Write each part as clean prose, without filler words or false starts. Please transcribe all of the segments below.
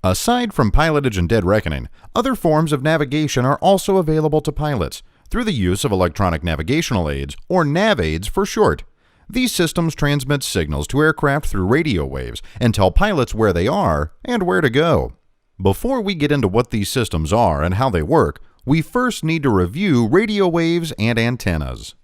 Aside from pilotage and dead reckoning, other forms of navigation are also available to pilots through the use of electronic navigational aids, or nav aids for short. These systems transmit signals to aircraft through radio waves and tell pilots where they are and where to go. Before we get into what these systems are and how they work, we first need to review radio waves and antennas.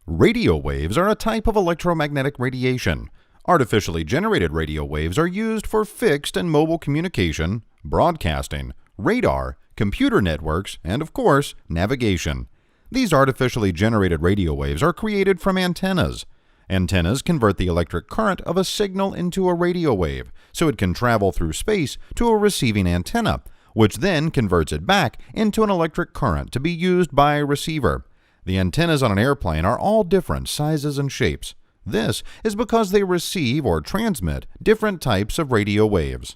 Radio waves are a type of electromagnetic radiation. Artificially generated radio waves are used for fixed and mobile communication, broadcasting, radar, computer networks, and of course, navigation. These artificially generated radio waves are created from antennas. Antennas convert the electric current of a signal into a radio wave, so it can travel through space to a receiving antenna, which then converts it back into an electric current to be used by a receiver. The antennas on an airplane are all different sizes and shapes. This is because they receive or transmit different types of radio waves.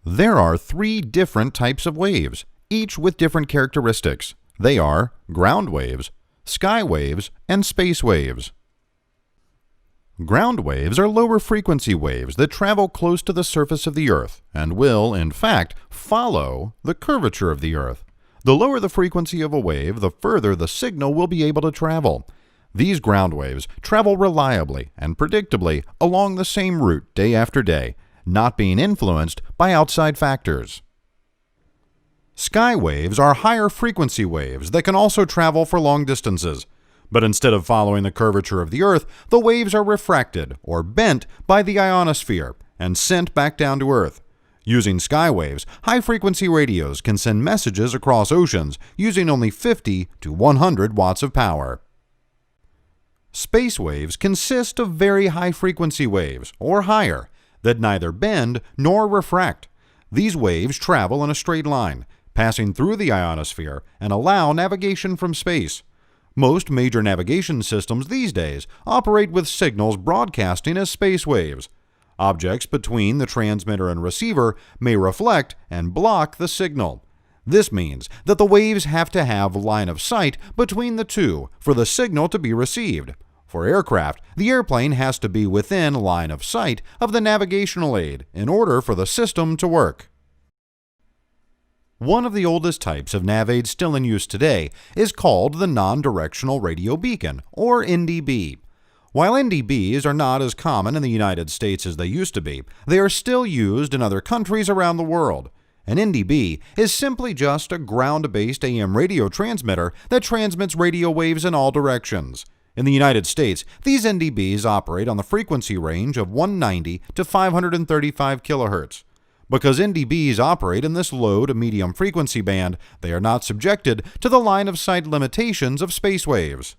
There are 3 different types of waves, each with different characteristics. They are ground waves, sky waves, and space waves. Ground waves are lower frequency waves that travel close to the surface of the Earth and will, in fact, follow the curvature of the Earth. The lower the frequency of a wave, the further the signal will be able to travel. These ground waves travel reliably and predictably along the same route day after day, not being influenced by outside factors. Sky waves are higher frequency waves that can also travel for long distances. But instead of following the curvature of the Earth, the waves are refracted or bent by the ionosphere and sent back down to Earth. Using sky waves, high-frequency radios can send messages across oceans using only 50 to 100 watts of power. Space waves consist of very high-frequency waves, or higher, that neither bend nor refract. These waves travel in a straight line, passing through the ionosphere, and allow navigation from space. Most major navigation systems these days operate with signals broadcasting as space waves. Objects between the transmitter and receiver may reflect and block the signal. This means that the waves have to have line of sight between the two for the signal to be received. For aircraft, the airplane has to be within line of sight of the navigational aid in order for the system to work. One of the oldest types of nav aids still in use today is called the non-directional radio beacon, or NDB. While NDBs are not as common in the United States as they used to be, they are still used in other countries around the world. An NDB is simply just a ground-based AM radio transmitter that transmits radio waves in all directions. In the United States, these NDBs operate on the frequency range of 190 to 535 kHz. Because NDBs operate in this low to medium frequency band, they are not subjected to the line-of-sight limitations of space waves.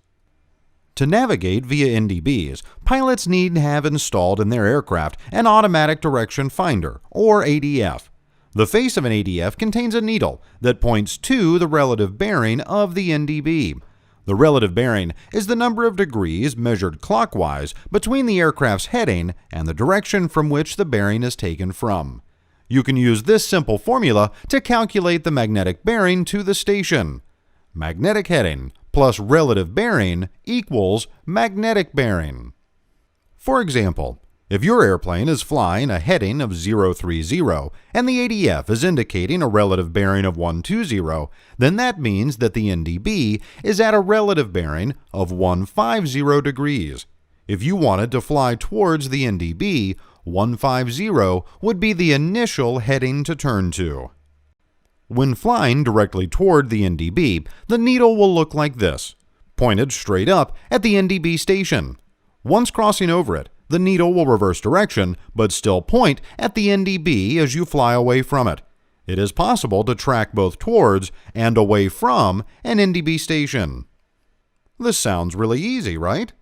To navigate via NDBs, pilots need to have installed in their aircraft an automatic direction finder, or ADF. The face of an ADF contains a needle that points to the relative bearing of the NDB. The relative bearing is the number of degrees measured clockwise between the aircraft's heading and the direction from which the bearing is taken from. You can use this simple formula to calculate the magnetic bearing to the station. Magnetic heading plus relative bearing equals magnetic bearing. For example, if your airplane is flying a heading of 030 and the ADF is indicating a relative bearing of 120, then that means that the NDB is at a relative bearing of 150 degrees. If you wanted to fly towards the NDB, 150 would be the initial heading to turn to. When flying directly toward the NDB, the needle will look like this, pointed straight up at the NDB station. Once crossing over it, the needle will reverse direction, but still point at the NDB as you fly away from it. It is possible to track both towards and away from an NDB station. This sounds really easy, right?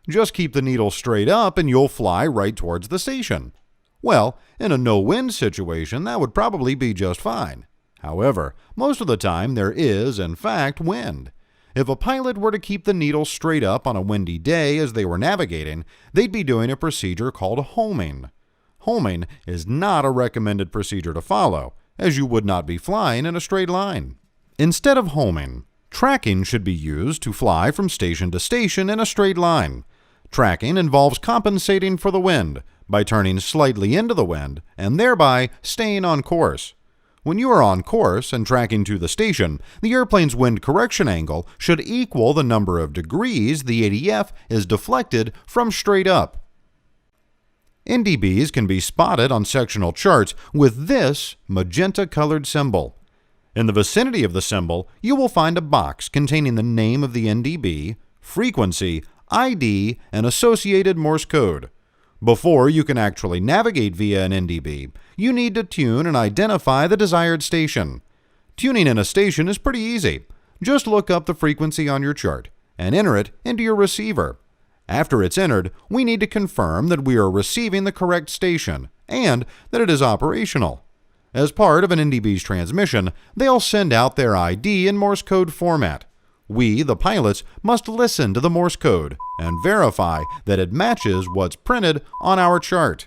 Just keep the needle straight up and you'll fly right towards the station. Well, in a no-wind situation, that would probably be just fine. However, most of the time there is, in fact, wind. If a pilot were to keep the needle straight up on a windy day as they were navigating, they'd be doing a procedure called homing. Homing is not a recommended procedure to follow, as you would not be flying in a straight line. Instead of homing, tracking should be used to fly from station to station in a straight line. Tracking involves compensating for the wind, by turning slightly into the wind and thereby staying on course. When you are on course and tracking to the station, the airplane's wind correction angle should equal the number of degrees the ADF is deflected from straight up. NDBs can be spotted on sectional charts with this magenta-colored symbol. In the vicinity of the symbol, you will find a box containing the name of the NDB, frequency, ID, and associated Morse code. Before you can actually navigate via an NDB, you need to tune and identify the desired station. Tuning in a station is pretty easy. Just look up the frequency on your chart and enter it into your receiver. After it's entered, we need to confirm that we are receiving the correct station and that it is operational. As part of an NDB's transmission, they'll send out their ID in Morse code format. We, the pilots, must listen to the Morse code and verify that it matches what's printed on our chart.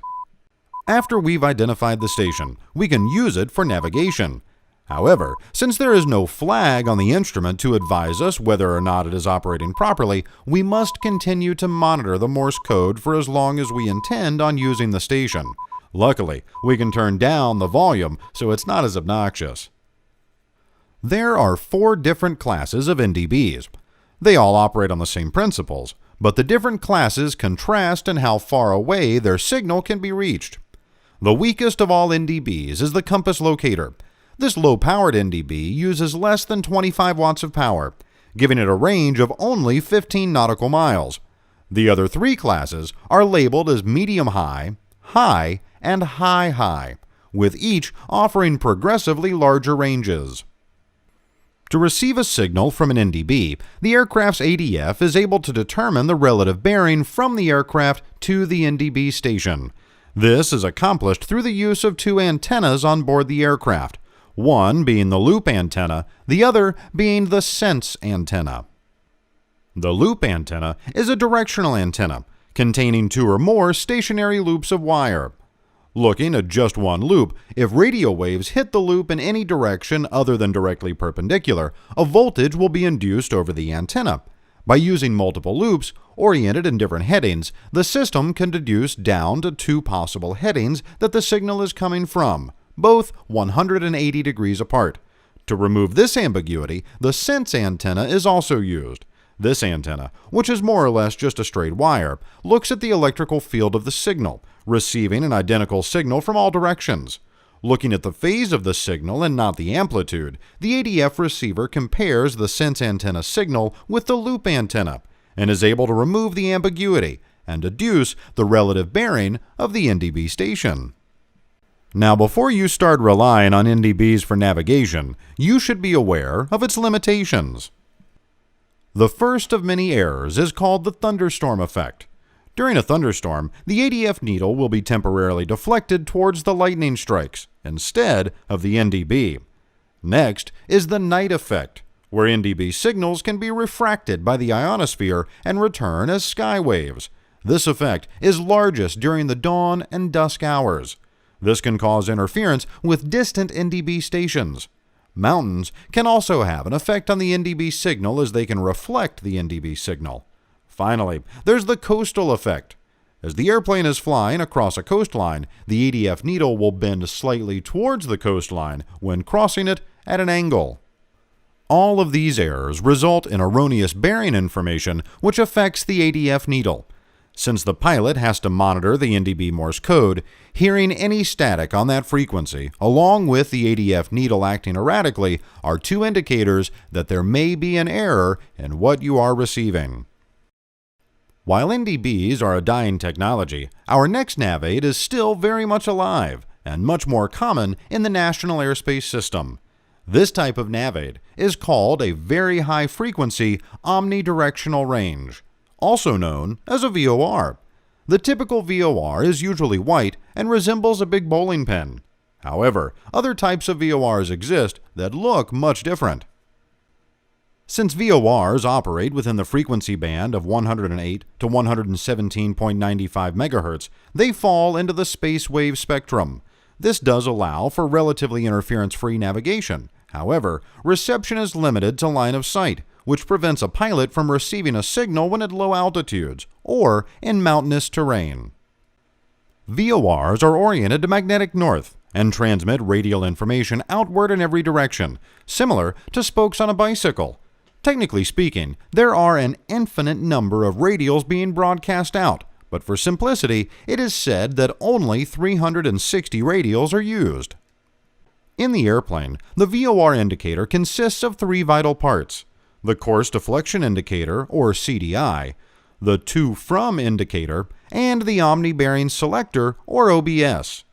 After we've identified the station, we can use it for navigation. However, since there is no flag on the instrument to advise us whether or not it is operating properly, we must continue to monitor the Morse code for as long as we intend on using the station. Luckily, we can turn down the volume so it's not as obnoxious. There are 4 different classes of NDBs. They all operate on the same principles, but the different classes contrast in how far away their signal can be reached. The weakest of all NDBs is the compass locator. This low-powered NDB uses less than 25 watts of power, giving it a range of only 15 nautical miles. The other 3 classes are labeled as medium-high, high, and high-high, with each offering progressively larger ranges. To receive a signal from an NDB, the aircraft's ADF is able to determine the relative bearing from the aircraft to the NDB station. This is accomplished through the use of 2 antennas on board the aircraft, one being the loop antenna, the other being the sense antenna. The loop antenna is a directional antenna containing 2 or more stationary loops of wire. Looking at just one loop, if radio waves hit the loop in any direction other than directly perpendicular, a voltage will be induced over the antenna. By using multiple loops, oriented in different headings, the system can deduce down to 2 possible headings that the signal is coming from, both 180 degrees apart. To remove this ambiguity, the sense antenna is also used. This antenna, which is more or less just a straight wire, looks at the electrical field of the signal, receiving an identical signal from all directions. Looking at the phase of the signal and not the amplitude, the ADF receiver compares the sense antenna signal with the loop antenna and is able to remove the ambiguity and deduce the relative bearing of the NDB station. Now, before you start relying on NDBs for navigation, you should be aware of its limitations. The first of many errors is called the thunderstorm effect. During a thunderstorm, the ADF needle will be temporarily deflected towards the lightning strikes instead of the NDB. Next is the night effect, where NDB signals can be refracted by the ionosphere and return as sky waves. This effect is largest during the dawn and dusk hours. This can cause interference with distant NDB stations. Mountains can also have an effect on the NDB signal as they can reflect the NDB signal. Finally, there's the coastal effect. As the airplane is flying across a coastline, the ADF needle will bend slightly towards the coastline when crossing it at an angle. All of these errors result in erroneous bearing information which affects the ADF needle. Since the pilot has to monitor the NDB Morse code, hearing any static on that frequency, along with the ADF needle acting erratically, are 2 indicators that there may be an error in what you are receiving. While NDBs are a dying technology, our next nav aid is still very much alive and much more common in the National Airspace System. This type of nav aid is called a very high frequency omnidirectional range, also known as a VOR. The typical VOR is usually white and resembles a big bowling pin. However, other types of VORs exist that look much different. Since VORs operate within the frequency band of 108 to 117.95 MHz, they fall into the space wave spectrum. This does allow for relatively interference-free navigation. However, reception is limited to line of sight, which prevents a pilot from receiving a signal when at low altitudes or in mountainous terrain. VORs are oriented to magnetic north and transmit radial information outward in every direction, similar to spokes on a bicycle. Technically speaking, there are an infinite number of radials being broadcast out, but for simplicity, it is said that only 360 radials are used. In the airplane, the VOR indicator consists of three vital parts: the course deflection indicator, or CDI, the to-from indicator, and the omni-bearing selector, or OBS.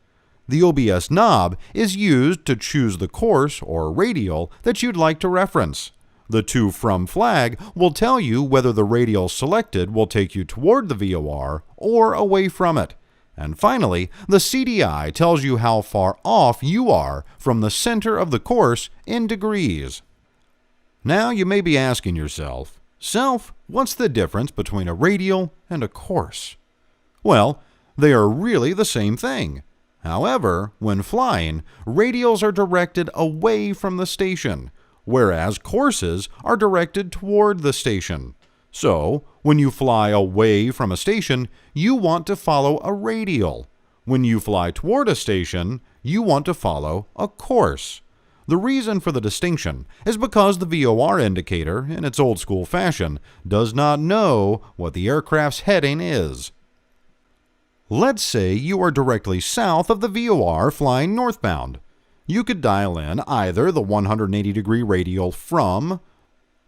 The OBS knob is used to choose the course, or radial, that you'd like to reference. The to-from flag will tell you whether the radial selected will take you toward the VOR or away from it. And finally, the CDI tells you how far off you are from the center of the course in degrees. Now you may be asking yourself, "Self, what's the difference between a radial and a course?" Well, they are really the same thing. However, when flying, radials are directed away from the station, whereas courses are directed toward the station. So, when you fly away from a station, you want to follow a radial. When you fly toward a station, you want to follow a course. The reason for the distinction is because the VOR indicator, in its old-school fashion, does not know what the aircraft's heading is. Let's say you are directly south of the VOR flying northbound. You could dial in either the 180-degree radial from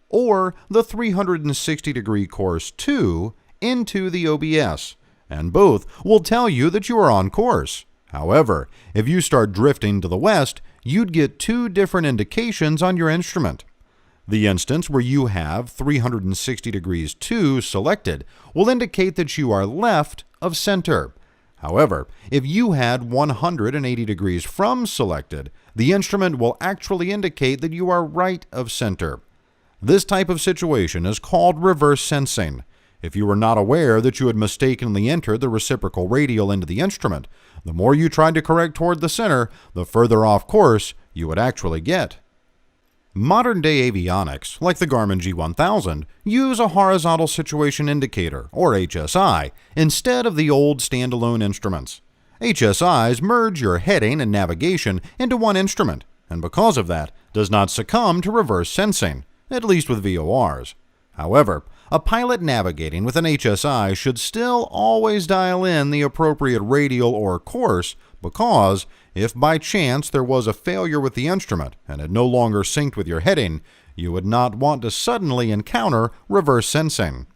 or the 360-degree course to into the OBS, and both will tell you that you are on course. However, if you start drifting to the west, you'd get two different indications on your instrument. The instance where you have 360 degrees to selected will indicate that you are left of center. However, if you had 180 degrees from selected, the instrument will actually indicate that you are right of center. This type of situation is called reverse sensing. If you were not aware that you had mistakenly entered the reciprocal radial into the instrument, the more you tried to correct toward the center, the further off course you would actually get. Modern-day avionics, like the Garmin G1000, use a horizontal situation indicator, or HSI, instead of the old standalone instruments. HSIs merge your heading and navigation into one instrument, and because of that, does not succumb to reverse sensing, at least with VORs. However, a pilot navigating with an HSI should still always dial in the appropriate radial or course, because if by chance there was a failure with the instrument and it no longer synced with your heading, you would not want to suddenly encounter reverse sensing.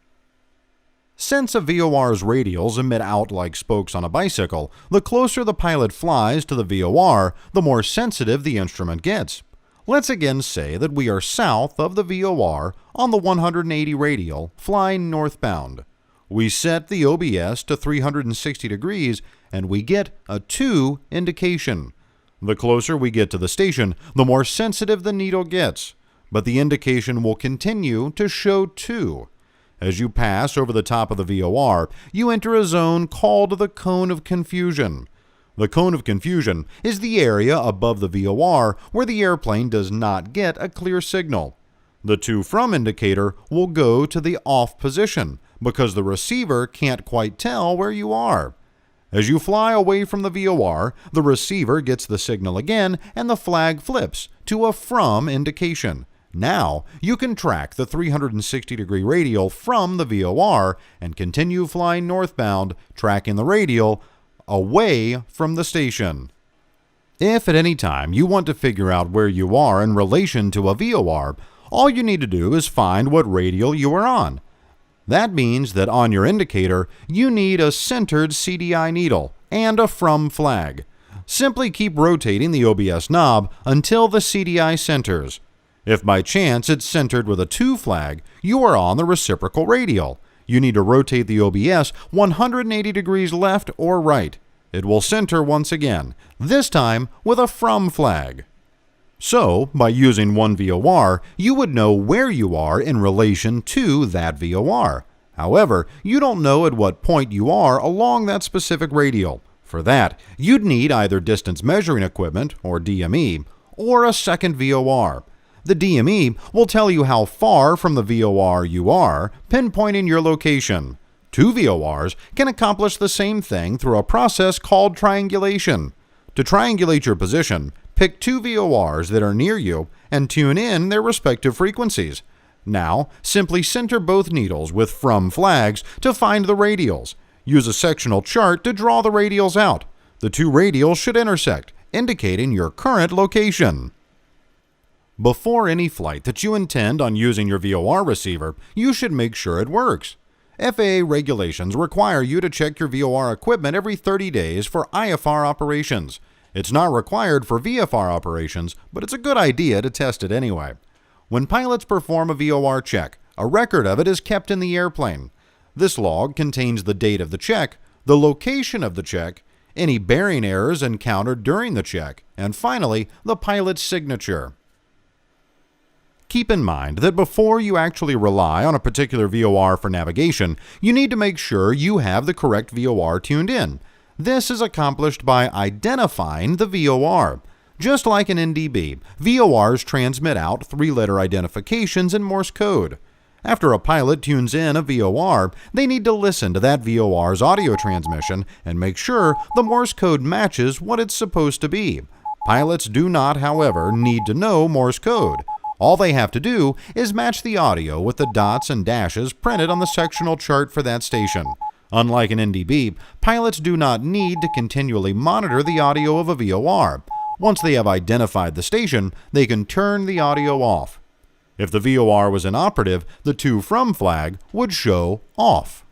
Since a VOR's radials emit out like spokes on a bicycle, the closer the pilot flies to the VOR, the more sensitive the instrument gets. Let's again say that we are south of the VOR on the 180 radial, flying northbound. We set the OBS to 360 degrees and we get a 2 indication. The closer we get to the station, the more sensitive the needle gets, but the indication will continue to show 2. As you pass over the top of the VOR, you enter a zone called the cone of confusion. The cone of confusion is the area above the VOR where the airplane does not get a clear signal. The to-from indicator will go to the off position because the receiver can't quite tell where you are. As you fly away from the VOR, the receiver gets the signal again and the flag flips to a from indication. Now, you can track the 360-degree radial from the VOR and continue flying northbound, tracking the radial away from the station. If at any time you want to figure out where you are in relation to a VOR, all you need to do is find what radial you are on. That means that on your indicator, you need a centered CDI needle and a from flag. Simply keep rotating the OBS knob until the CDI centers. If by chance it's centered with a to flag, you are on the reciprocal radial. You need to rotate the OBS 180 degrees left or right. It will center once again, this time with a from flag. So, by using one VOR, you would know where you are in relation to that VOR. However, you don't know at what point you are along that specific radial. For that, you'd need either distance measuring equipment, or DME, or a second VOR. The DME will tell you how far from the VOR you are, pinpointing your location. Two VORs can accomplish the same thing through a process called triangulation. To triangulate your position, pick two VORs that are near you and tune in their respective frequencies. Now, simply center both needles with from flags to find the radials. Use a sectional chart to draw the radials out. The two radials should intersect, indicating your current location. Before any flight that you intend on using your VOR receiver, you should make sure it works. FAA regulations require you to check your VOR equipment every 30 days for IFR operations. It's not required for VFR operations, but it's a good idea to test it anyway. When pilots perform a VOR check, a record of it is kept in the airplane. This log contains the date of the check, the location of the check, any bearing errors encountered during the check, and finally, the pilot's signature. Keep in mind that before you actually rely on a particular VOR for navigation, you need to make sure you have the correct VOR tuned in. This is accomplished by identifying the VOR. Just like in NDB, VORs transmit out three-letter identifications in Morse code. After a pilot tunes in a VOR, they need to listen to that VOR's audio transmission and make sure the Morse code matches what it's supposed to be. Pilots do not, however, need to know Morse code. All they have to do is match the audio with the dots and dashes printed on the sectional chart for that station. Unlike an NDB, pilots do not need to continually monitor the audio of a VOR. Once they have identified the station, they can turn the audio off. If the VOR was inoperative, the to from flag would show off.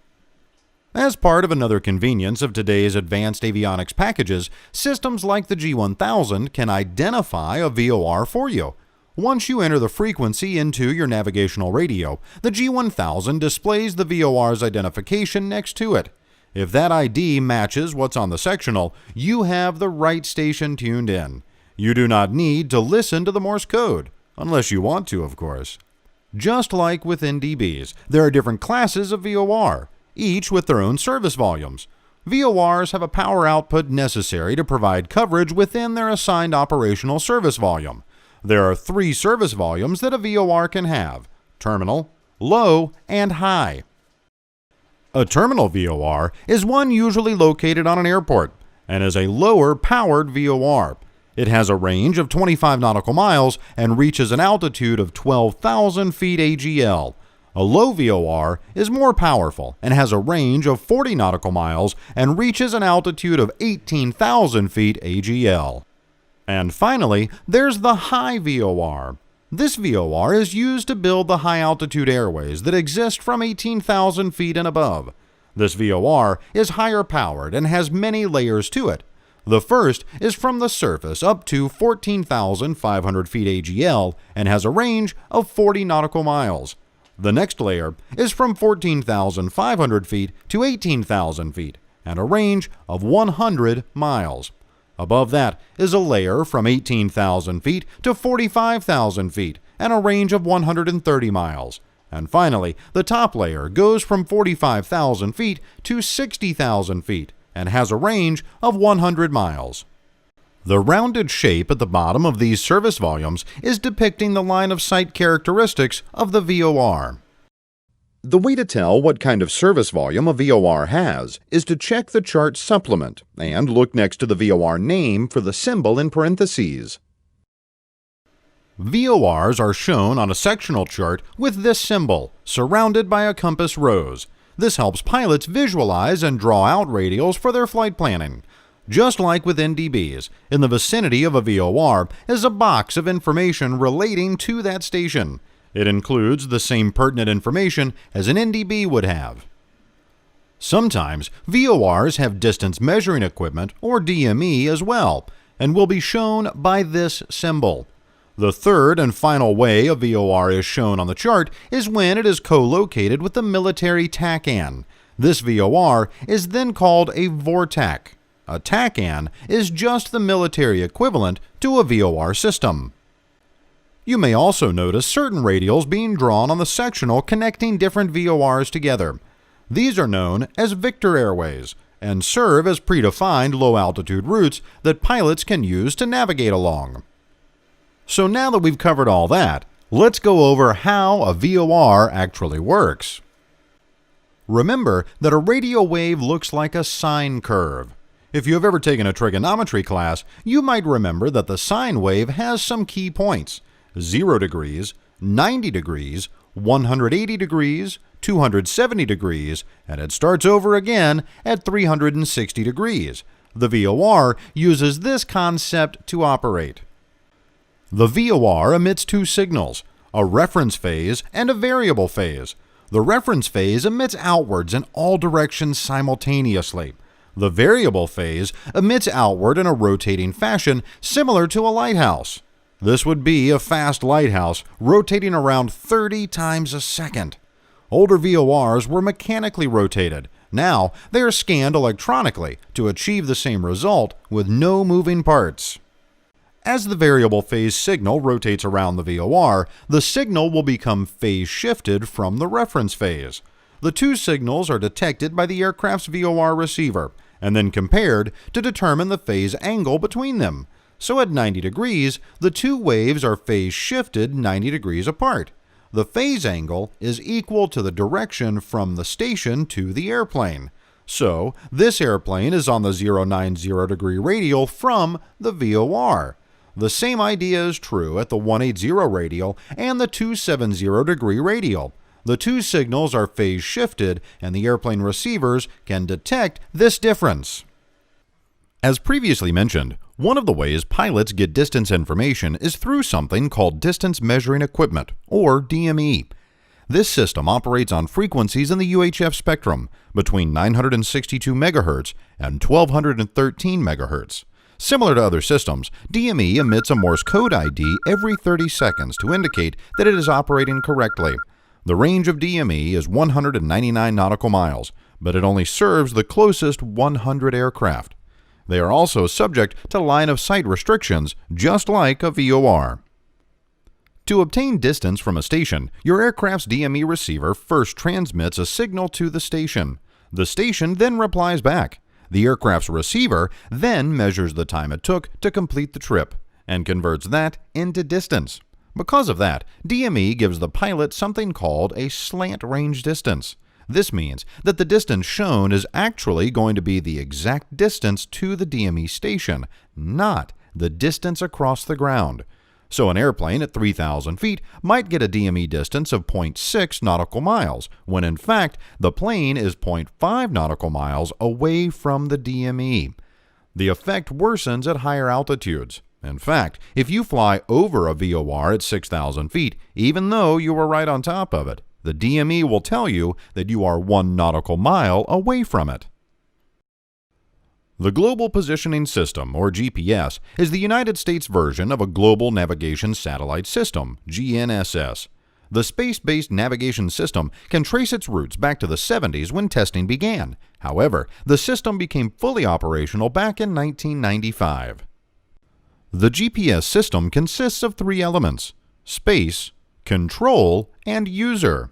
As part of another convenience of today's advanced avionics packages, systems like the G1000 can identify a VOR for you. Once you enter the frequency into your navigational radio, the G1000 displays the VOR's identification next to it. If that ID matches what's on the sectional, you have the right station tuned in. You do not need to listen to the Morse code, unless you want to, of course. Just like with NDBs, there are different classes of VOR, each with their own service volumes. VORs have a power output necessary to provide coverage within their assigned operational service volume. There are three service volumes that a VOR can have: terminal, low, and high. A terminal VOR is one usually located on an airport and is a lower powered VOR. It has a range of 25 nautical miles and reaches an altitude of 12,000 feet AGL. A low VOR is more powerful and has a range of 40 nautical miles and reaches an altitude of 18,000 feet AGL. And finally, there's the high VOR. This VOR is used to build the high-altitude airways that exist from 18,000 feet and above. This VOR is higher powered and has many layers to it. The first is from the surface up to 14,500 feet AGL and has a range of 40 nautical miles. The next layer is from 14,500 feet to 18,000 feet and a range of 100 miles. Above that is a layer from 18,000 feet to 45,000 feet and a range of 130 miles. And finally, the top layer goes from 45,000 feet to 60,000 feet and has a range of 100 miles. The rounded shape at the bottom of these service volumes is depicting the line of sight characteristics of the VOR. The way to tell what kind of service volume a VOR has is to check the chart supplement and look next to the VOR name for the symbol in parentheses. VORs are shown on a sectional chart with this symbol, surrounded by a compass rose. This helps pilots visualize and draw out radials for their flight planning. Just like with NDBs, in the vicinity of a VOR is a box of information relating to that station. It includes the same pertinent information as an NDB would have. Sometimes VORs have distance measuring equipment, or DME, as well, and will be shown by this symbol. The third and final way a VOR is shown on the chart is when it is co-located with the military TACAN. This VOR is then called a VORTAC. A TACAN is just the military equivalent to a VOR system. You may also notice certain radials being drawn on the sectional connecting different VORs together. These are known as Victor airways and serve as predefined low-altitude routes that pilots can use to navigate along. So now that we've covered all that, let's go over how a VOR actually works. Remember that a radio wave looks like a sine curve. If you have ever taken a trigonometry class, you might remember that the sine wave has some key points: 0 degrees, 90 degrees, 180 degrees, 270 degrees, and it starts over again at 360 degrees. The VOR uses this concept to operate. The VOR emits two signals, a reference phase and a variable phase. The reference phase emits outwards in all directions simultaneously. The variable phase emits outward in a rotating fashion similar to a lighthouse. This would be a fast lighthouse rotating around 30 times a second. Older VORs were mechanically rotated. Now they are scanned electronically to achieve the same result with no moving parts. As the variable phase signal rotates around the VOR, the signal will become phase shifted from the reference phase. The two signals are detected by the aircraft's VOR receiver and then compared to determine the phase angle between them. So at 90 degrees, the two waves are phase shifted 90 degrees apart. The phase angle is equal to the direction from the station to the airplane. So this airplane is on the 090 degree radial from the VOR. The same idea is true at the 180 radial and the 270 degree radial. The two signals are phase shifted and the airplane receivers can detect this difference. As previously mentioned, one of the ways pilots get distance information is through something called Distance Measuring Equipment, or DME. This system operates on frequencies in the UHF spectrum between 962 MHz and 1213 MHz. Similar to other systems, DME emits a Morse code ID every 30 seconds to indicate that it is operating correctly. The range of DME is 199 nautical miles, but it only serves the closest 100 aircraft. They are also subject to line-of-sight restrictions, just like a VOR. To obtain distance from a station, your aircraft's DME receiver first transmits a signal to the station. The station then replies back. The aircraft's receiver then measures the time it took to complete the trip and converts that into distance. Because of that, DME gives the pilot something called a slant range distance. This means that the distance shown is actually going to be the exact distance to the DME station, not the distance across the ground. So an airplane at 3,000 feet might get a DME distance of 0.6 nautical miles, when in fact the plane is 0.5 nautical miles away from the DME. The effect worsens at higher altitudes. In fact, if you fly over a VOR at 6,000 feet, even though you were right on top of it, the DME will tell you that you are 1 nautical mile away from it. The Global Positioning System, or GPS, is the United States version of a Global Navigation Satellite System, GNSS. The space-based navigation system can trace its roots back to the 70s when testing began. However, the system became fully operational back in 1995. The GPS system consists of 3 elements: space, control, and user.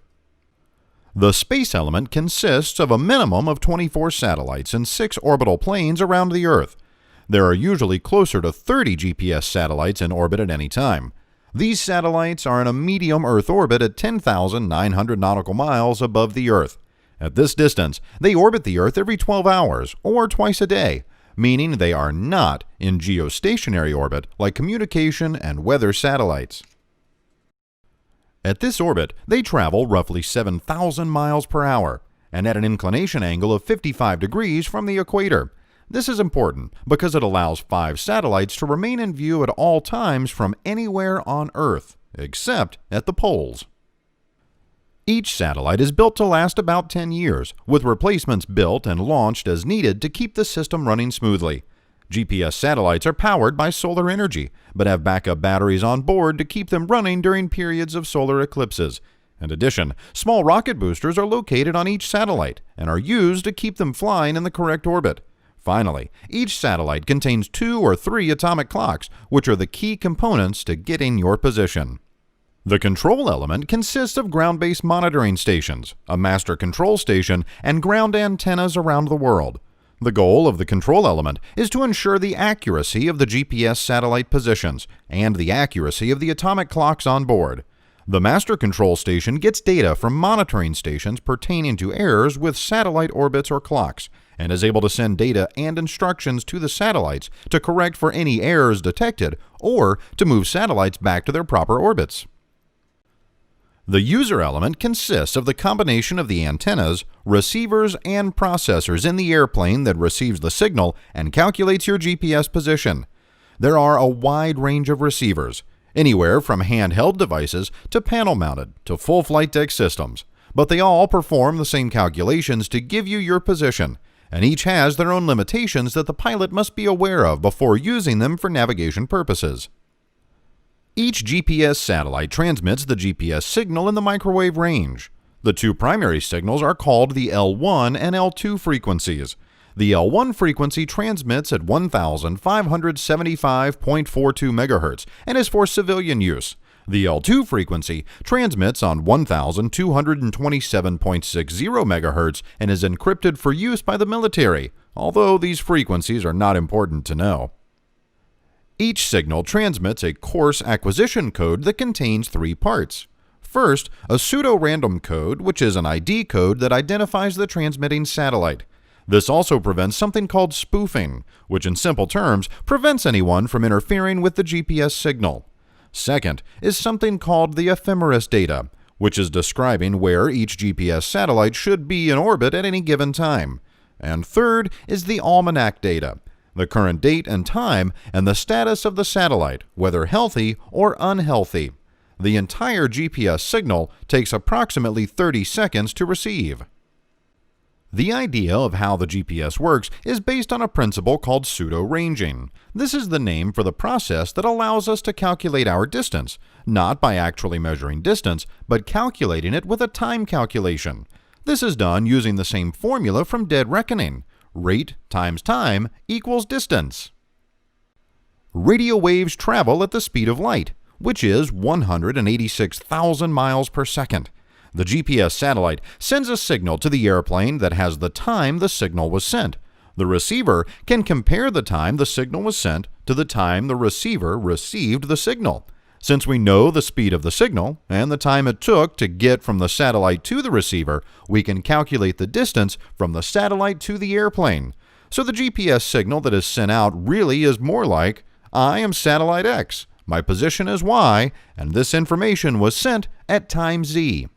The space element consists of a minimum of 24 satellites and 6 orbital planes around the Earth. There are usually closer to 30 GPS satellites in orbit at any time. These satellites are in a medium Earth orbit at 10,900 nautical miles above the Earth. At this distance, they orbit the Earth every 12 hours, or twice a day, meaning they are not in geostationary orbit like communication and weather satellites. At this orbit, they travel roughly 7,000 miles per hour, and at an inclination angle of 55 degrees from the equator. This is important because it allows 5 satellites to remain in view at all times from anywhere on Earth, except at the poles. Each satellite is built to last about 10 years, with replacements built and launched as needed to keep the system running smoothly. GPS satellites are powered by solar energy, but have backup batteries on board to keep them running during periods of solar eclipses. In addition, small rocket boosters are located on each satellite and are used to keep them flying in the correct orbit. Finally, each satellite contains 2 or 3 atomic clocks, which are the key components to getting your position. The control element consists of ground-based monitoring stations, a master control station, and ground antennas around the world. The goal of the control element is to ensure the accuracy of the GPS satellite positions and the accuracy of the atomic clocks on board. The master control station gets data from monitoring stations pertaining to errors with satellite orbits or clocks, and is able to send data and instructions to the satellites to correct for any errors detected or to move satellites back to their proper orbits. The user element consists of the combination of the antennas, receivers, and processors in the airplane that receives the signal and calculates your GPS position. There are a wide range of receivers, anywhere from handheld devices to panel-mounted to full flight deck systems, but they all perform the same calculations to give you your position, and each has their own limitations that the pilot must be aware of before using them for navigation purposes. Each GPS satellite transmits the GPS signal in the microwave range. The two primary signals are called the L1 and L2 frequencies. The L1 frequency transmits at 1,575.42 MHz and is for civilian use. The L2 frequency transmits on 1,227.60 MHz and is encrypted for use by the military, although these frequencies are not important to know. Each signal transmits a course acquisition code that contains three parts. First, a pseudo-random code, which is an ID code that identifies the transmitting satellite. This also prevents something called spoofing, which in simple terms prevents anyone from interfering with the GPS signal. Second is something called the ephemeris data, which is describing where each GPS satellite should be in orbit at any given time. And third is the almanac data, the current date and time, and the status of the satellite, whether healthy or unhealthy. The entire GPS signal takes approximately 30 seconds to receive. The idea of how the GPS works is based on a principle called pseudo-ranging. This is the name for the process that allows us to calculate our distance, not by actually measuring distance, but calculating it with a time calculation. This is done using the same formula from dead reckoning. Rate times time equals distance. Radio waves travel at the speed of light, which is 186,000 miles per second. The GPS satellite sends a signal to the airplane that has the time the signal was sent. The receiver can compare the time the signal was sent to the time the receiver received the signal. Since we know the speed of the signal and the time it took to get from the satellite to the receiver, we can calculate the distance from the satellite to the airplane. So the GPS signal that is sent out really is more like, I am satellite X, my position is Y, and this information was sent at time Z.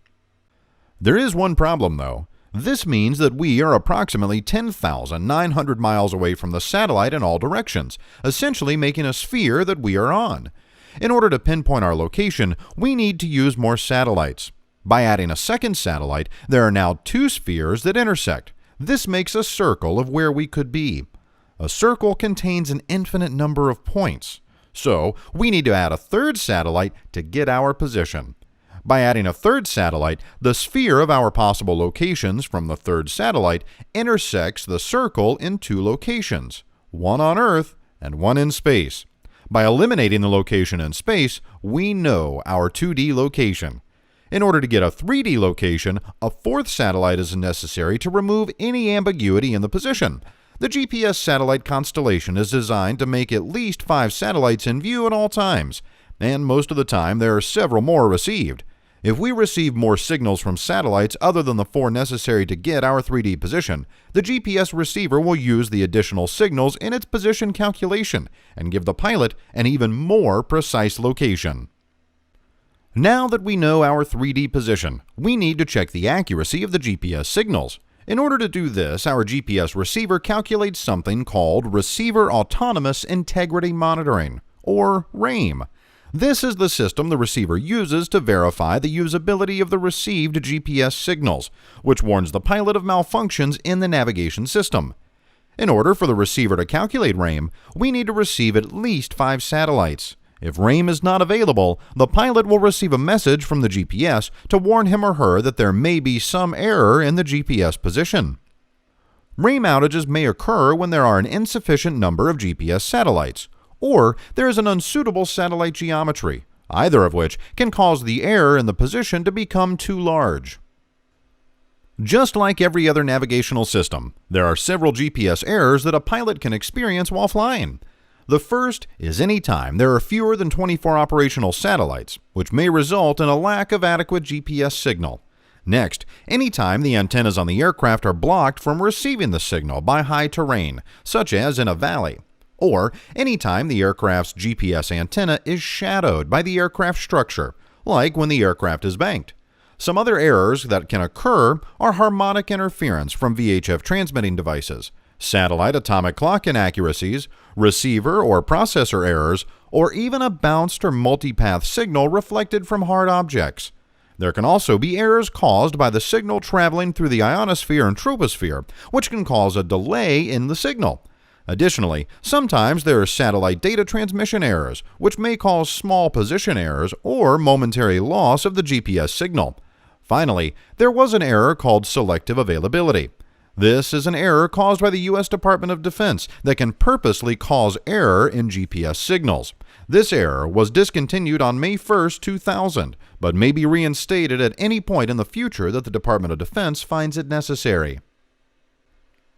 There is one problem though. This means that we are approximately 10,900 miles away from the satellite in all directions, essentially making a sphere that we are on. In order to pinpoint our location, we need to use more satellites. By adding a second satellite, there are now two spheres that intersect. This makes a circle of where we could be. A circle contains an infinite number of points, so we need to add a third satellite to get our position. By adding a third satellite, the sphere of our possible locations from the third satellite intersects the circle in two locations, one on Earth and one in space. By eliminating the location in space, we know our 2D location. In order to get a 3D location, a fourth satellite is necessary to remove any ambiguity in the position. The GPS satellite constellation is designed to make at least 5 satellites in view at all times, and most of the time there are several more received. If we receive more signals from satellites other than the 4 necessary to get our 3D position, the GPS receiver will use the additional signals in its position calculation and give the pilot an even more precise location. Now that we know our 3D position, we need to check the accuracy of the GPS signals. In order to do this, our GPS receiver calculates something called Receiver Autonomous Integrity Monitoring, or RAIM. This is the system the receiver uses to verify the usability of the received GPS signals, which warns the pilot of malfunctions in the navigation system. In order for the receiver to calculate RAIM, we need to receive at least 5 satellites. If RAIM is not available, the pilot will receive a message from the GPS to warn him or her that there may be some error in the GPS position. RAIM outages may occur when there are an insufficient number of GPS satellites, or there is an unsuitable satellite geometry, either of which can cause the error in the position to become too large. Just like every other navigational system, there are several GPS errors that a pilot can experience while flying. The first is any time there are fewer than 24 operational satellites, which may result in a lack of adequate GPS signal. Next, any time the antennas on the aircraft are blocked from receiving the signal by high terrain, such as in a valley. Or any time the aircraft's GPS antenna is shadowed by the aircraft structure, like when the aircraft is banked. Some other errors that can occur are harmonic interference from VHF transmitting devices, satellite atomic clock inaccuracies, receiver or processor errors, or even a bounced or multipath signal reflected from hard objects. There can also be errors caused by the signal traveling through the ionosphere and troposphere, which can cause a delay in the signal. Additionally, sometimes there are satellite data transmission errors, which may cause small position errors or momentary loss of the GPS signal. Finally, there was an error called selective availability. This is an error caused by the U.S. Department of Defense that can purposely cause error in GPS signals. This error was discontinued on May 1, 2000, but may be reinstated at any point in the future that the Department of Defense finds it necessary.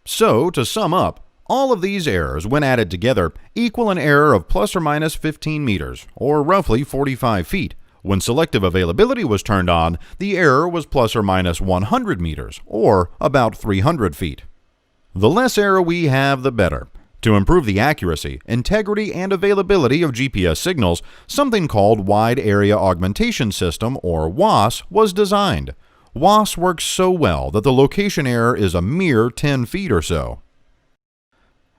So, to sum up, all of these errors, when added together, equal an error of plus or minus 15 meters, or roughly 45 feet. When selective availability was turned on, the error was plus or minus 100 meters, or about 300 feet. The less error we have, the better. To improve the accuracy, integrity, and availability of GPS signals, something called Wide Area Augmentation System, or WAAS, was designed. WAAS works so well that the location error is a mere 10 feet or so.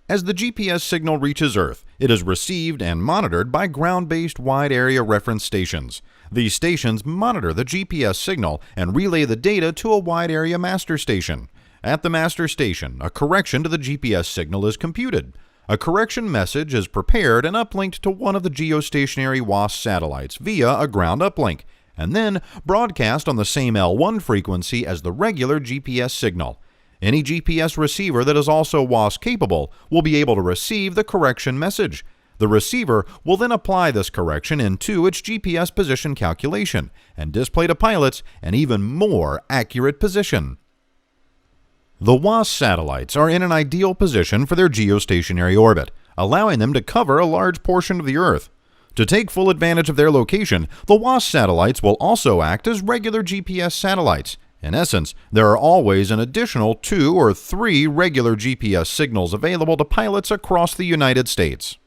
As the GPS signal reaches Earth, it is received and monitored by ground-based wide area reference stations. These stations monitor the GPS signal and relay the data to a wide area master station. At the master station, a correction to the GPS signal is computed. A correction message is prepared and uplinked to one of the geostationary WAAS satellites via a ground uplink, and then broadcast on the same L1 frequency as the regular GPS signal. Any GPS receiver that is also WAAS capable will be able to receive the correction message. The receiver will then apply this correction into its GPS position calculation and display to pilots an even more accurate position. The WAAS satellites are in an ideal position for their geostationary orbit, allowing them to cover a large portion of the Earth. To take full advantage of their location, the WAAS satellites will also act as regular GPS satellites. In essence, there are always an additional 2 or 3 regular GPS signals available to pilots across the United States.